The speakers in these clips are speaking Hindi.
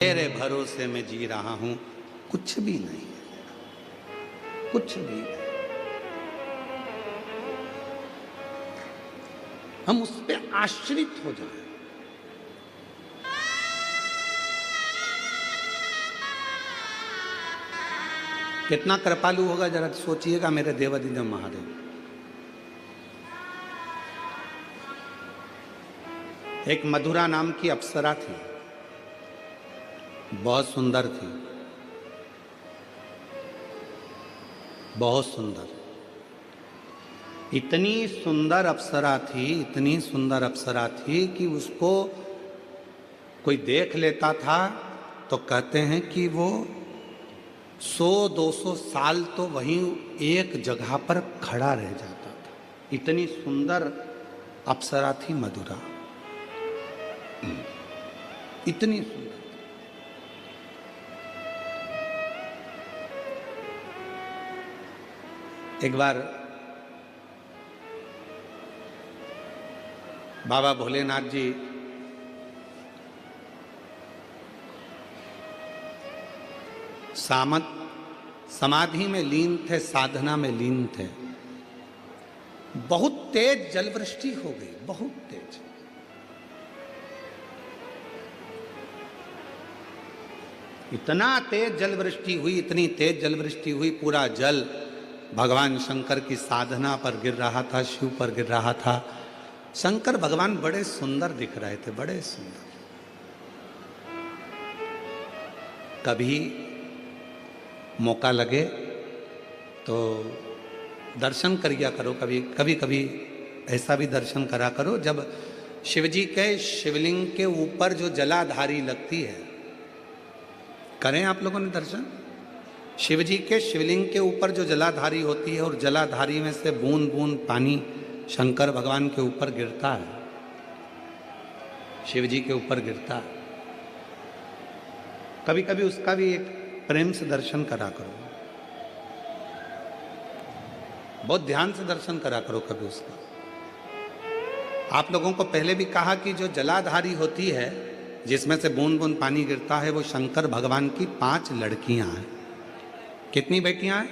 तेरे भरोसे में जी रहा हूं, कुछ भी नहीं, कुछ भी नहीं। हम उस पे आश्रित हो जाएं। कितना कृपालु होगा जरा सोचिएगा मेरे देवाधिदेव महादेव। एक मधुरा नाम की अप्सरा थी, बहुत सुंदर थी, बहुत सुंदर। इतनी सुंदर अप्सरा थी, इतनी सुंदर अप्सरा थी कि उसको कोई देख लेता था तो कहते हैं कि वो 100-200 साल तो वहीं एक जगह पर खड़ा रह जाता था। इतनी सुंदर अप्सरा थी मधुरा, इतनी सुंदर। एक बार बाबा भोलेनाथ जी समाधि में लीन थे, साधना में लीन थे। बहुत तेज जलवृष्टि हो गई, बहुत तेज। इतना तेज जलवृष्टि हुई, इतनी तेज जलवृष्टि हुई, पूरा जल भगवान शंकर की साधना पर गिर रहा था, शिव पर गिर रहा था। शंकर भगवान बड़े सुंदर दिख रहे थे, बड़े सुंदर। कभी मौका लगे तो दर्शन करिया करो, कभी कभी ऐसा भी दर्शन करा करो जब शिवजी के शिवलिंग के ऊपर जो जलाधारी लगती है। करें आप लोगों ने दर्शन? शिवजी के शिवलिंग के ऊपर जो जलाधारी होती है और जलाधारी में से बूंद बूंद पानी शंकर भगवान के ऊपर गिरता है, शिवजी के ऊपर गिरता है। कभी कभी उसका भी एक प्रेम से दर्शन करा करो, बहुत ध्यान से दर्शन करा करो कभी उसका। आप लोगों को पहले भी कहा कि जो जलाधारी होती है जिसमें से बूंद बूंद पानी गिरता है, वो शंकर भगवान की 5 लड़कियां हैं। कितनी बेटियां हैं?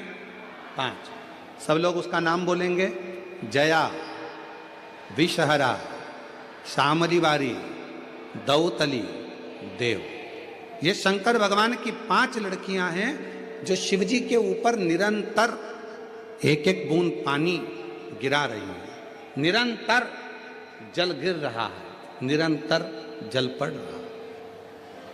5। सब लोग उसका नाम बोलेंगे। जया, विषहरा, शामली बारी, दौतली, देव। ये शंकर भगवान की 5 लड़कियां हैं जो शिवजी के ऊपर निरंतर एक एक बूंद पानी गिरा रही हैं। निरंतर जल गिर रहा है, निरंतर जल पड़ रहा है।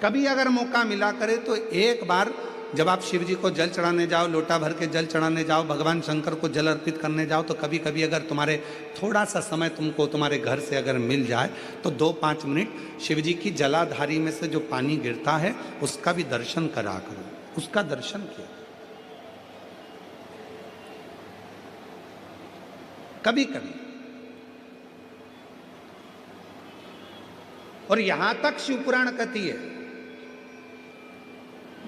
कभी अगर मौका मिला करे तो एक बार जब आप शिव जी को जल चढ़ाने जाओ, लोटा भर के जल चढ़ाने जाओ, भगवान शंकर को जल अर्पित करने जाओ, तो कभी कभी अगर तुम्हारे थोड़ा सा समय तुमको तुम्हारे घर से अगर मिल जाए तो 2-5 मिनट शिव जी की जलाधारी में से जो पानी गिरता है उसका भी दर्शन करा करो, उसका दर्शन किया कभी कभी। और यहां तक शिवपुराण कहती है,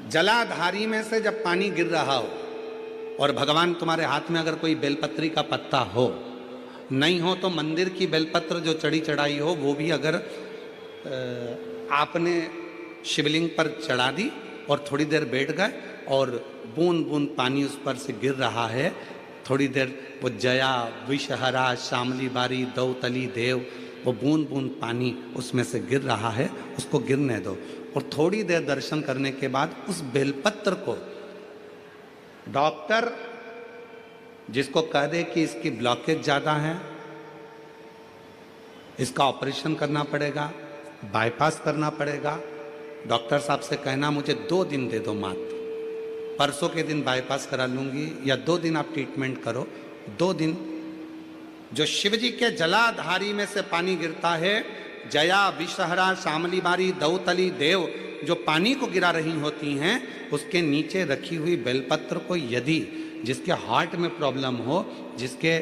जलाधारी में से जब पानी गिर रहा हो और भगवान तुम्हारे हाथ में अगर कोई बेलपत्री का पत्ता हो, नहीं हो तो मंदिर की बेलपत्र जो चढ़ी चढ़ाई हो वो भी अगर आपने शिवलिंग पर चढ़ा दी और थोड़ी देर बैठ गए और बूंद बूंद पानी उस पर से गिर रहा है, थोड़ी देर वो जया, विषहरा, शामली बारी, दौतली, देव, वो बूंद बूंद पानी उसमें से गिर रहा है, उसको गिरने दो। और थोड़ी देर दर्शन करने के बाद उस बेलपत्र को डॉक्टर जिसको कह दे कि इसकी ब्लॉकेज ज़्यादा है, इसका ऑपरेशन करना पड़ेगा, बाईपास करना पड़ेगा, डॉक्टर साहब से कहना मुझे 2 दिन दे दो मात्र, परसों के दिन बाईपास करा लूँगी, या 2 दिन आप ट्रीटमेंट करो। 2 दिन जो शिवजी के जलाधारी में से पानी गिरता है, जया, विषहरा, शामली बारी, दौतली, देव, जो पानी को गिरा रही होती हैं, उसके नीचे रखी हुई बेलपत्र को यदि जिसके हार्ट में प्रॉब्लम हो, जिसके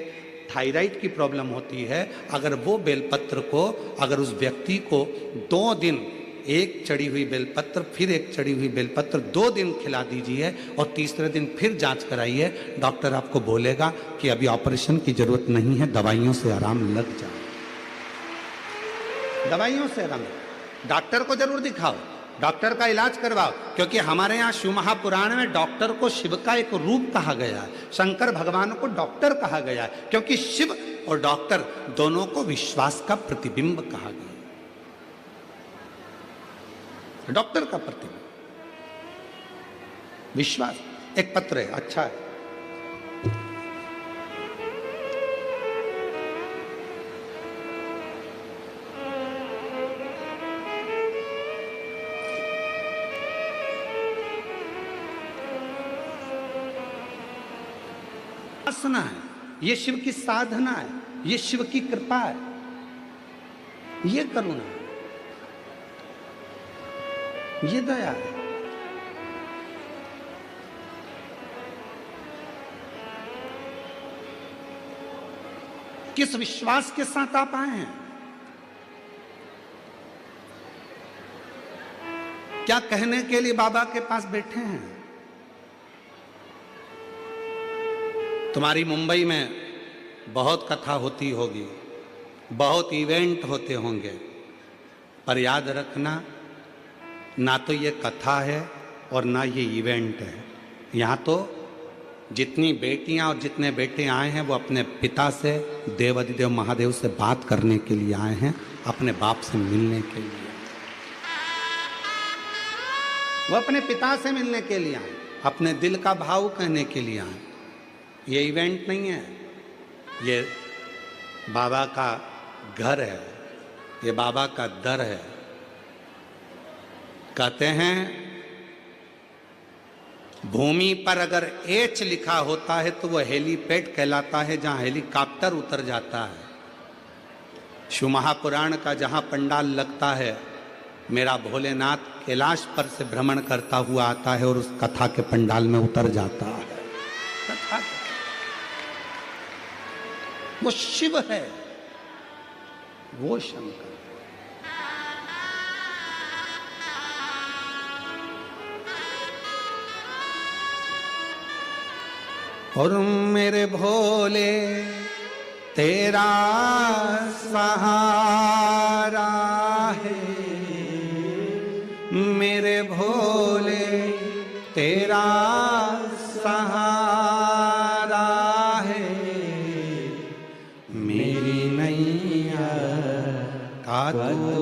थायराइड की प्रॉब्लम होती है, अगर वो बेलपत्र को अगर उस व्यक्ति को 2 दिन एक चढ़ी हुई बेलपत्र, फिर एक चढ़ी हुई बेलपत्र 2 दिन खिला दीजिए और तीसरे दिन फिर जांच कराइए, डॉक्टर आपको बोलेगा कि अभी ऑपरेशन की जरूरत नहीं है, दवाइयों से आराम लग जाए, दवाइयों से आराम। डॉक्टर को जरूर दिखाओ, डॉक्टर का इलाज करवाओ, क्योंकि हमारे यहाँ शिव महापुराण में डॉक्टर को शिव का एक रूप कहा गया है, शंकर भगवान को डॉक्टर कहा गया है, क्योंकि शिव और डॉक्टर दोनों को विश्वास का प्रतिबिंब कहा गया है। डॉक्टर का प्रतिबिंब विश्वास। एक पत्र है, अच्छा है। उपासना है, ये शिव की साधना है, ये शिव की कृपा है, ये करुणा है, ये दया है। किस विश्वास के साथ आप आए हैं? क्या कहने के लिए बाबा के पास बैठे हैं? तुम्हारी मुंबई में बहुत कथा होती होगी, बहुत इवेंट होते होंगे, पर याद रखना, ना तो ये कथा है और ना ये इवेंट है। यहाँ तो जितनी बेटियां और जितने बेटे आए हैं वो अपने पिता से, देवाधिदेव महादेव से बात करने के लिए आए हैं, अपने बाप से मिलने के लिए। वो अपने पिता से मिलने के लिए आए, अपने दिल का भाव कहने के लिए आए। ये इवेंट नहीं है, ये बाबा का घर है, ये बाबा का दर है। कहते हैं भूमि पर अगर एच लिखा होता है तो वो हेलीपैड कहलाता है, जहां हेलीकॉप्टर उतर जाता है। शिव महापुराण का जहां पंडाल लगता है, मेरा भोलेनाथ कैलाश पर से भ्रमण करता हुआ आता है और उस कथा के पंडाल में उतर जाता है। कथा वो शिव है, वो शंकर। और मेरे भोले तेरा सहारा है, मेरे भोले तेरा सहारा है, मेरी नैया का तू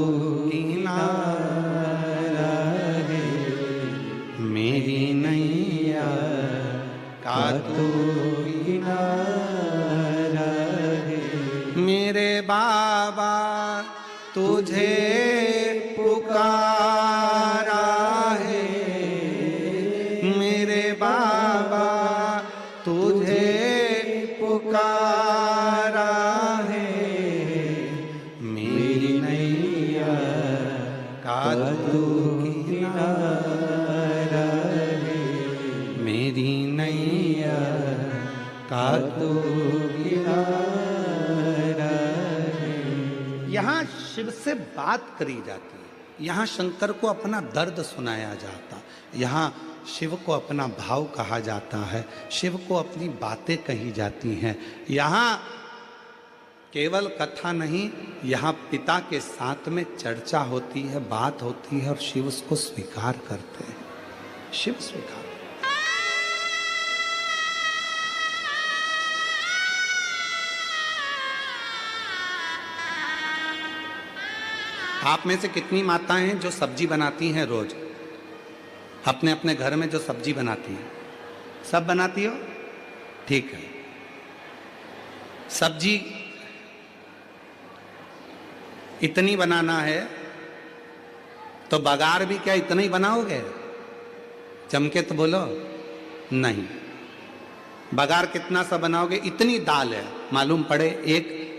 किनारा है, मेरी नैया का तू किनारा है। मेरे बाबा तुझे पुकारा है, मेरे बाबा तुझे पुकारा है, मेरी नैया का तू किनारा है, मेरी नैया का तू किनारा है। यहाँ शिव से बात करी जाती है, यहाँ शंकर को अपना दर्द सुनाया जाता, यहाँ शिव को अपना भाव कहा जाता है, शिव को अपनी बातें कही जाती हैं। यहाँ केवल कथा नहीं, यहाँ पिता के साथ में चर्चा होती है, बात होती है, और शिव उसको स्वीकार करते हैं, शिव स्वीकार। आप में से कितनी माताएं हैं जो सब्जी बनाती हैं रोज, अपने अपने घर में जो सब्जी बनाती हैं? सब बनाती हो? ठीक है। सब्जी इतनी बनाना है तो बघार भी क्या इतना ही बनाओगे? चमके तो बोलो नहीं। बघार कितना सा बनाओगे? इतनी दाल है, मालूम पड़े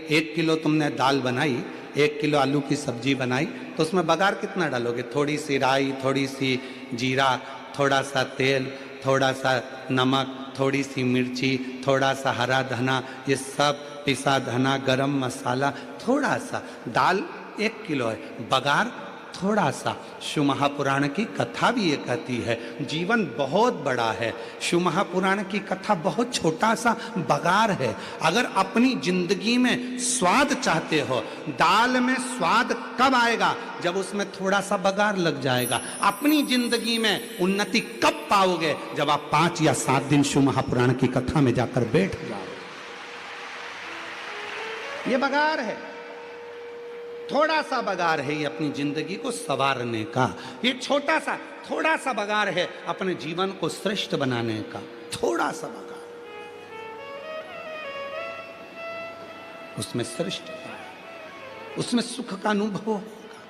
एक किलो तुमने दाल बनाई, 1 किलो आलू की सब्जी बनाई, तो उसमें बघार कितना डालोगे? थोड़ी सी राई, थोड़ी सी जीरा, थोड़ा सा तेल, थोड़ा सा नमक, थोड़ी सी मिर्ची, थोड़ा सा हरा धना, ये सब पिसा धना, गरम मसाला, थोड़ा सा। दाल 1 किलो है, बघार थोड़ा सा। शिव महापुराण की कथा भी ये कहती है जीवन बहुत बड़ा है, शिव महापुराण की कथा बहुत छोटा सा बगार है। अगर अपनी जिंदगी में स्वाद चाहते हो, दाल में स्वाद कब आएगा? जब उसमें थोड़ा सा बगार लग जाएगा। अपनी जिंदगी में उन्नति कब पाओगे? जब आप 5 या 7 दिन शिव महापुराण की कथा में जाकर बैठ जाओ। ये बगार है, थोड़ा सा बगार है ये अपनी जिंदगी को संवारने का। ये छोटा सा थोड़ा सा बगार है अपने जीवन को श्रेष्ठ बनाने का। थोड़ा सा बगार, उसमें श्रेष्ठता है, उसमें सुख का अनुभव होगा,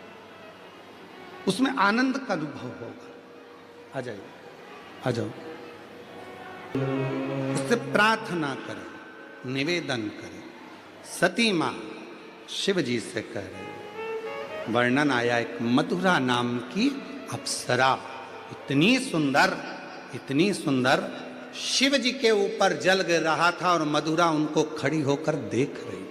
उसमें आनंद का अनुभव होगा। आ जाइए, आ जाओ। उससे प्रार्थना करें, निवेदन करें। सती मां शिव जी से कह रहे, वर्णन आया एक मधुरा नाम की अप्सरा, इतनी सुंदर, इतनी सुंदर, शिव जी के ऊपर जल गिर रहा था और मधुरा उनको खड़ी होकर देख रही थी।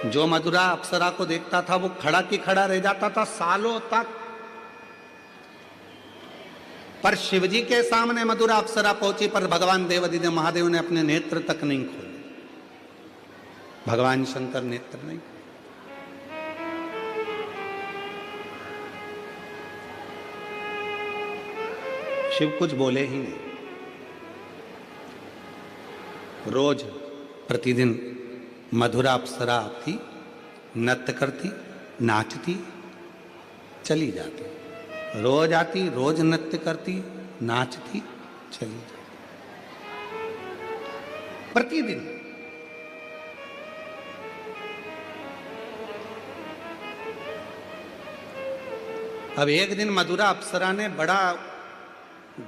जो मधुरा अप्सरा को देखता था वो खड़ा की खड़ा रह जाता था सालों तक। पर शिवजी के सामने मधुरा अप्सरा पहुंची, पर भगवान देवाधिदेव महादेव ने अपने नेत्र तक नहीं खोले। भगवान शंकर नेत्र नहीं खोले। शिव कुछ बोले ही नहीं। रोज प्रतिदिन मधुरा अप्सरा आती, नृत्य करती, नाचती, चली जाती। रोज आती, रोज नृत्य करती, नाचती, चली जाती, प्रतिदिन। अब एक दिन मधुरा अप्सरा ने बड़ा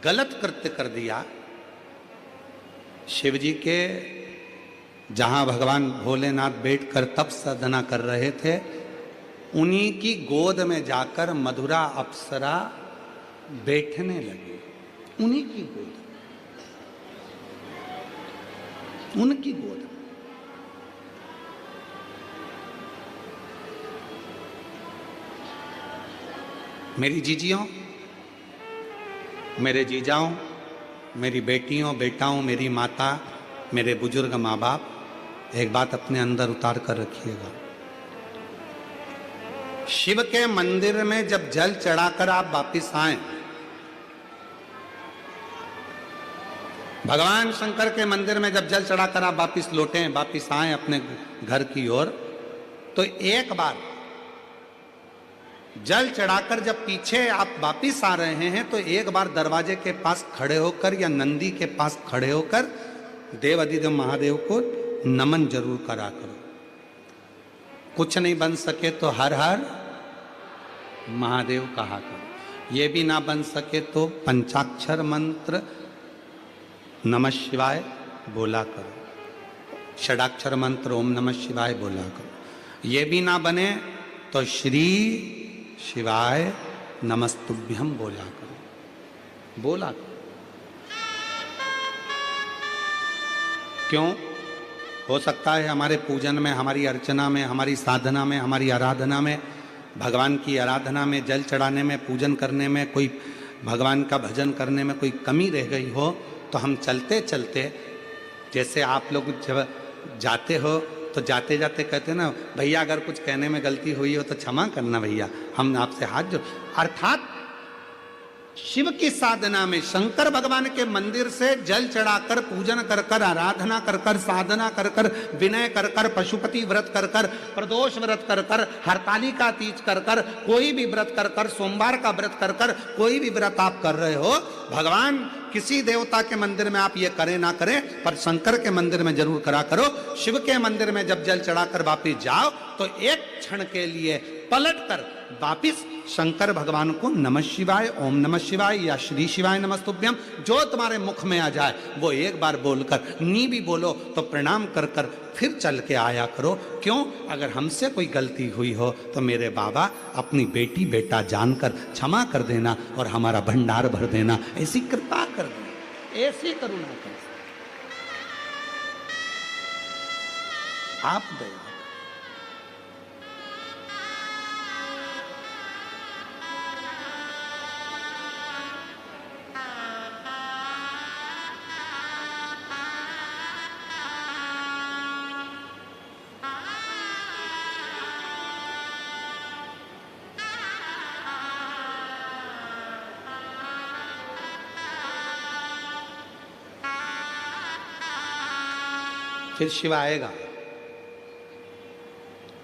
गलत कृत्य कर दिया। शिव जी के जहां भगवान भोलेनाथ बैठकर तप साधना कर रहे थे, उन्हीं की गोद में जाकर मधुरा अप्सरा बैठने लगी। उन्हीं की गोद, उनकी गोद। मेरी जीजियों, मेरे जीजाओं, मेरी बेटियों, बेटाओं, मेरी माता, मेरे बुजुर्ग माँ बाप, एक बात अपने अंदर उतार कर रखिएगा। शिव के मंदिर में जब जल चढ़ाकर आप वापिस आए, भगवान शंकर के मंदिर में जब जल चढ़ाकर आप वापिस लौटे, वापिस आए अपने घर की ओर, तो एक बार जल चढ़ाकर जब पीछे आप वापिस आ रहे हैं, तो एक बार दरवाजे के पास खड़े होकर या नंदी के पास खड़े होकर देवाधिदेव महादेव को नमन जरूर करा करो। कुछ नहीं बन सके तो हर हर महादेव कहा करो। ये भी ना बन सके तो पंचाक्षर मंत्र नमः शिवाय बोला करो। षडाक्षर मंत्र ओम नमः शिवाय बोला करो। ये भी ना बने तो श्री शिवाय नमस्तुभ्यम बोला करो। बोला करो। क्यों? हो सकता है हमारे पूजन में, हमारी अर्चना में, हमारी साधना में, हमारी आराधना में, भगवान की आराधना में, जल चढ़ाने में, पूजन करने में, कोई भगवान का भजन करने में कोई कमी रह गई हो, तो हम चलते चलते, जैसे आप लोग जब जाते हो तो जाते जाते कहते ना, भैया अगर कुछ कहने में गलती हुई हो तो क्षमा करना भैया, हम आपसे हाथ जोड़। अर्थात शिव की साधना में, शंकर भगवान के मंदिर से जल चढ़ाकर, पूजन कर कर, आराधना कर कर, साधना कर कर, विनय कर कर, पशुपति व्रत कर कर, प्रदोष व्रत कर कर, हरतालिका तीज कर कर, कोई भी व्रत कर कर, सोमवार का व्रत कर कर, कोई भी व्रत आप कर रहे हो, भगवान किसी देवता के मंदिर में आप ये करें ना करें, पर शंकर के मंदिर में जरूर करा करो। शिव के मंदिर में जब जल चढ़ाकर वापिस जाओ तो एक क्षण के लिए पलट कर वापिस शंकर भगवान को नमः शिवाय, ओम नमः शिवाय या श्री शिवाय नमस्तुभ्यम जो तुम्हारे मुख में आ जाए वो एक बार बोलकर, नी भी बोलो तो प्रणाम कर कर फिर चल के आया करो। क्यों? अगर हमसे कोई गलती हुई हो तो मेरे बाबा अपनी बेटी बेटा जानकर क्षमा कर देना और हमारा भंडार भर देना, ऐसी कृपा कर देना, ऐसी करुणा कर, आप दया। फिर शिव आएगा।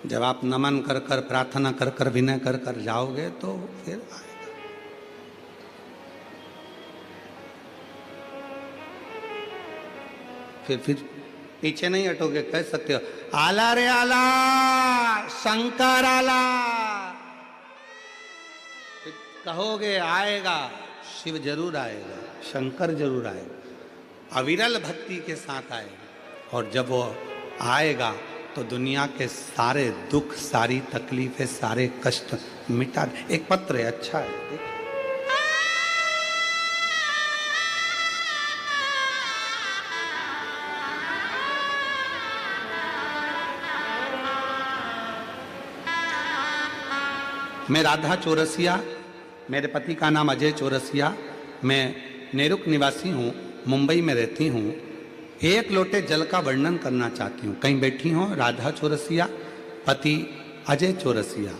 जब आप नमन कर कर, प्रार्थना कर कर, विनय कर कर जाओगे तो फिर आएगा। फिर पीछे नहीं हटोगे, कह सकते हो आला रे आला, शंकर आला, फिर कहोगे आएगा, शिव जरूर आएगा, शंकर जरूर आएगा, अविरल भक्ति के साथ आएगा। और जब वो आएगा तो दुनिया के सारे दुख, सारी तकलीफें, सारे कष्ट मिटा दे। एक पत्र है, अच्छा है, देखिए। मैं राधा चौरसिया, मेरे पति का नाम अजय चौरसिया, मैं नेरुक निवासी हूँ, मुंबई में रहती हूँ। एक लोटे जल का वर्णन करना चाहती हूँ। कहीं बैठी हो राधा चौरसिया, पति अजय चौरसिया,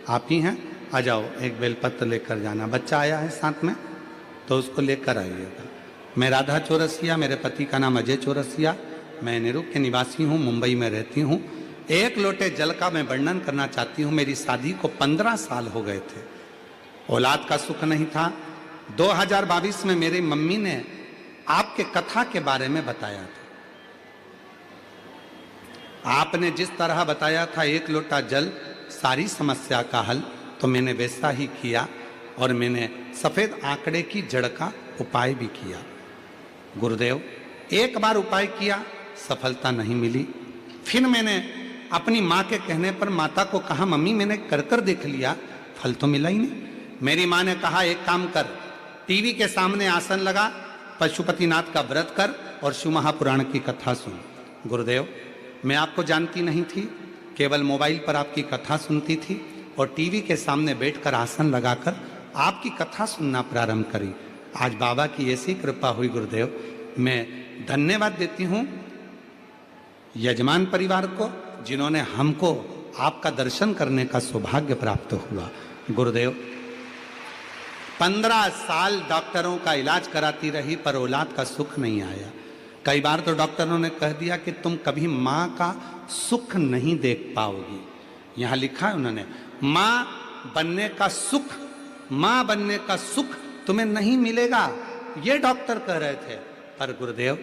आप ही हैं? आ जाओ, एक बेलपत्र लेकर जाना। बच्चा आया है साथ में तो उसको लेकर आइएगा। मैं राधा चौरसिया, मेरे पति का नाम अजय चौरसिया, मैं नेरुक के निवासी हूँ, मुंबई में रहती हूँ। एक लोटे जल का मैं वर्णन करना चाहती हूँ। मेरी शादी को 15 साल हो गए थे, औलाद का सुख नहीं था। 2022 में मेरी मम्मी ने आपके कथा के बारे में बताया था। आपने जिस तरह बताया था एक लोटा जल सारी समस्या का हल, तो मैंने वैसा ही किया और मैंने सफेद आंकड़े की जड़ का उपाय भी किया। गुरुदेव, एक बार उपाय किया, सफलता नहीं मिली। फिर मैंने अपनी माँ के कहने पर माता को कहा, मम्मी मैंने कर कर देख लिया, फल तो मिला ही नहीं। मेरी माँ ने कहा, एक काम कर, टीवी के सामने आसन लगा, पशुपतिनाथ का व्रत कर और शिव महापुराण की कथा सुन। गुरुदेव, मैं आपको जानती नहीं थी, केवल मोबाइल पर आपकी कथा सुनती थी और टीवी के सामने बैठकर आसन लगाकर आपकी कथा सुनना प्रारंभ करी। आज बाबा की ऐसी कृपा हुई गुरुदेव, मैं धन्यवाद देती हूँ यजमान परिवार को, जिन्होंने हमको आपका दर्शन करने का सौभाग्य प्राप्त हुआ। गुरुदेव, 15 साल डॉक्टरों का इलाज कराती रही पर औलाद का सुख नहीं आया। कई बार तो डॉक्टरों ने कह दिया कि तुम कभी माँ का सुख नहीं देख पाओगी। यहाँ लिखा है उन्होंने, माँ बनने का सुख, माँ बनने का सुख तुम्हें नहीं मिलेगा, ये डॉक्टर कह रहे थे। पर गुरुदेव,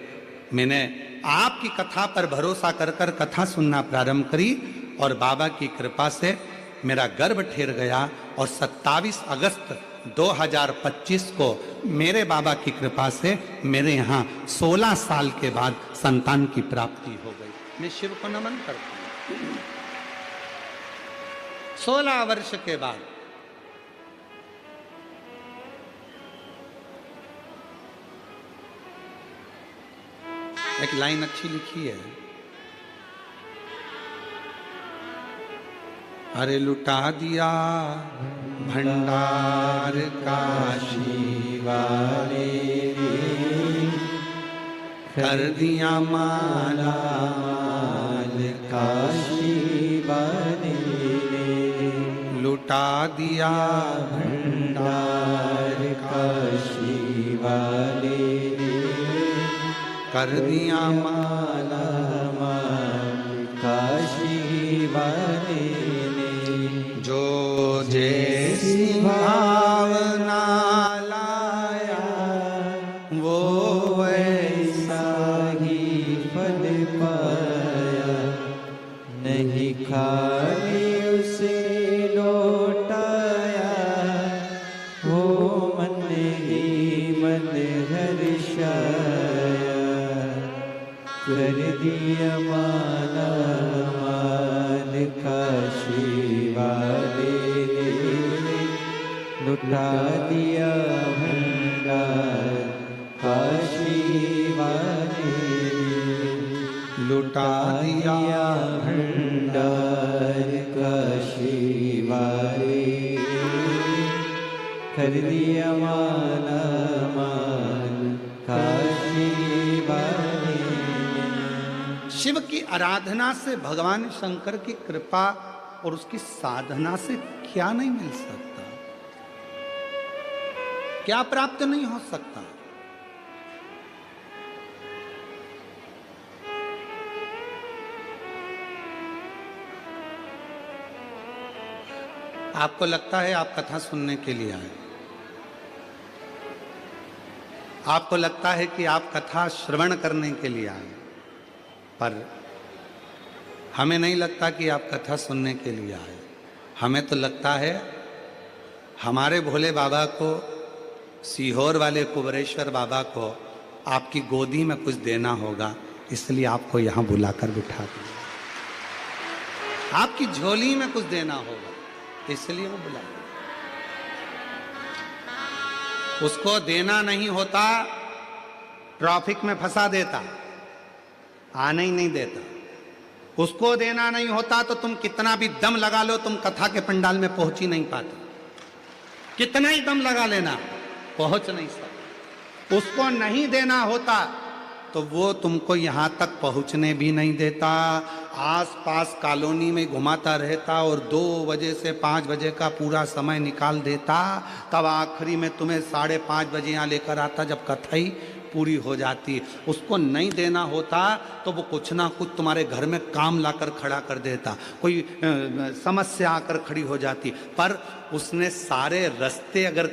मैंने आपकी कथा पर भरोसा कर कर कथा सुनना प्रारंभ करी और बाबा की कृपा से मेरा गर्भ ठहर गया और 27 अगस्त 2025 को मेरे बाबा की कृपा से मेरे यहाँ 16 साल के बाद संतान की प्राप्ति हो गई। मैं शिव को नमन करता हूँ। 16 वर्ष के बाद एक लाइन अच्छी लिखी है, अरे लुटा दिया भंडार काशी वाले, कर दिया माला माल काशी वाले, लुटा दिया भंडार काशी वाले, कर दिया माला माल काशी वाले, जो जैसी भावना लाया वो वैसा ही फल पाया, नहीं खाली उसे लौटाया कर दिया माला माल काशी वाले ने, लुटा दिया भंडार काशी वाले ने, लुटा दिया भंडार काशी वाले ने, कर दिया माला माल काशी वाले ने। शिव की आराधना से भगवान शंकर की कृपा और उसकी साधना से क्या नहीं मिल सकता, क्या प्राप्त नहीं हो सकता। आपको लगता है आप कथा सुनने के लिए आए, आपको लगता है कि आप कथा श्रवण करने के लिए आए, पर हमें नहीं लगता कि आप कथा सुनने के लिए आए। हमें तो लगता है हमारे भोले बाबा को, सीहोर वाले कुबरेश्वर बाबा को आपकी गोदी में कुछ देना होगा, इसलिए आपको यहां बुलाकर बिठा दिया। आपकी झोली में कुछ देना होगा, इसलिए वो बुला दिया। उसको देना नहीं होता, ट्रैफिक में फंसा देता, आने ही नहीं देता। उसको देना नहीं होता तो तुम कितना भी दम लगा लो, तुम कथा के पंडाल में पहुंच ही नहीं पाते। कितना ही दम लगा लेना, पहुंच नहीं सकते। उसको नहीं देना होता तो वो तुमको यहां तक पहुंचने भी नहीं देता, आसपास कॉलोनी में घुमाता रहता और 2 बजे से 5 बजे का पूरा समय निकाल देता। तब आखिरी में तुम्हें 5:30 बजे यहाँ लेकर आता जब कथा ही पूरी हो जाती। उसको नहीं देना होता तो वो कुछ ना कुछ तुम्हारे घर में काम लाकर खड़ा कर देता, कोई समस्या आकर खड़ी हो जाती। पर उसने सारे रास्ते अगर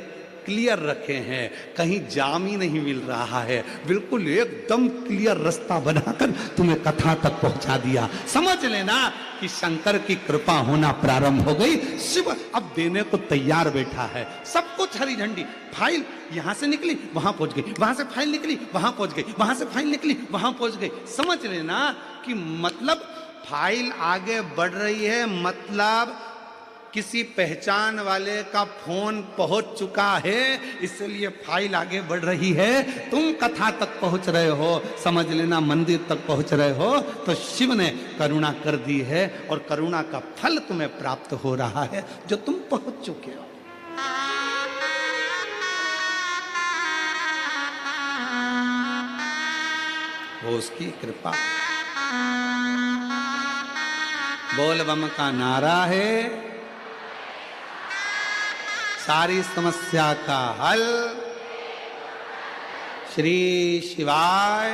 क्लियर रखे हैं, कहीं जाम ही नहीं मिल रहा है, बिल्कुल एकदम क्लियर रास्ता बनाकर तुम्हें कथा तक पहुंचा दिया। समझ लेना कि शंकर की कृपा होना प्रारंभ हो गई। शिव अब देने को तैयार बैठा है। सब कुछ हरी झंडी, फाइल यहां से निकली वहां पहुंच गई, वहां से फाइल निकली वहां पहुंच गई, वहां से फाइल निकली वहां पहुंच गई। समझ लेना कि मतलब फाइल आगे बढ़ रही है, मतलब किसी पहचान वाले का फोन पहुंच चुका है, इसलिए फाइल आगे बढ़ रही है। तुम कथा तक पहुंच रहे हो, समझ लेना मंदिर तक पहुंच रहे हो, तो शिव ने करुणा कर दी है और करुणा का फल तुम्हें प्राप्त हो रहा है जो तुम पहुंच चुके हो। वो उसकी कृपा। बोल बम का नारा है, सारी समस्या का हल। श्री शिवाय।